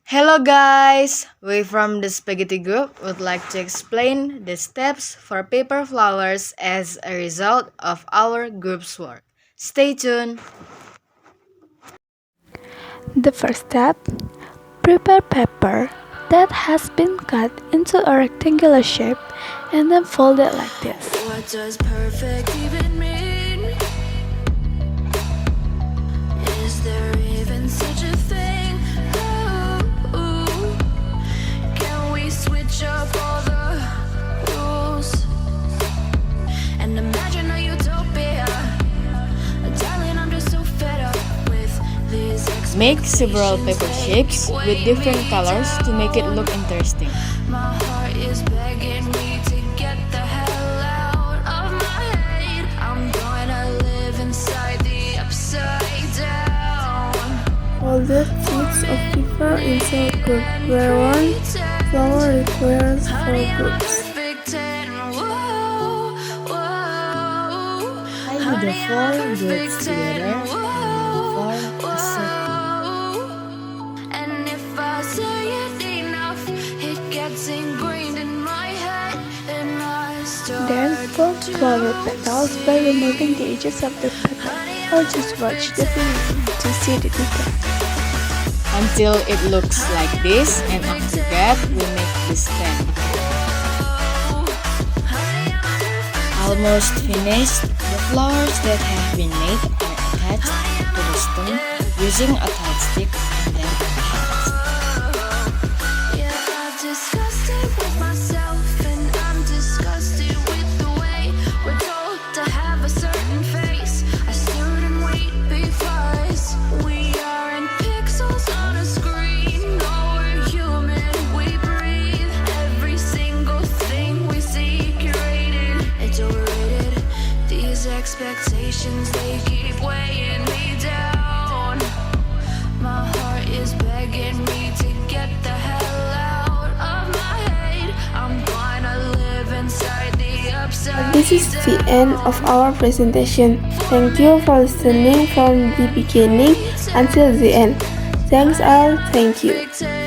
Hello guys! We from the Spaghetti Group would like to explain the steps for paper flowers as a result of our group's work. Stay tuned! The first step, prepare paper that has been cut into a rectangular shape and then fold it like this. What does perfect even mean? Is there even such a thing? Ooh, can we switch up all the rules and imagine a utopia? Darling, I'm just so fed up with these Make several paper shapes with different colors to make it look interesting. My heart is begging me to get the hell out of my head. I'm gonna live inside the upside down. Fold the sheets of paper into a group where one flower requires four groups. Perfect and whoa, whoa. Tie the four groups together and form a circle. And if I say it enough, it gets ingrained in my head, and I start Then fold flower petals by removing the edges of the petal, or just watch the video to see the difference. Until it looks like this, and after that we make the stem. Almost finished, the flowers that have been made are attached to the stem using a tight stick and then a hat. Yeah, I've discussed it with myself, and I'm disgusted with the way we're told to have a certain face, a certain weight, because we aren't pixels on a screen. No, we're human, we breathe. Every single thing we see curated, it's overrated. These expectations, they keep weighing me down. My heart is begging me to get the hell out of my head. I'm gonna live inside the upside. This is the end of our presentation. Thank you for listening from the beginning until the end. Thanks all. Thank you. Pretend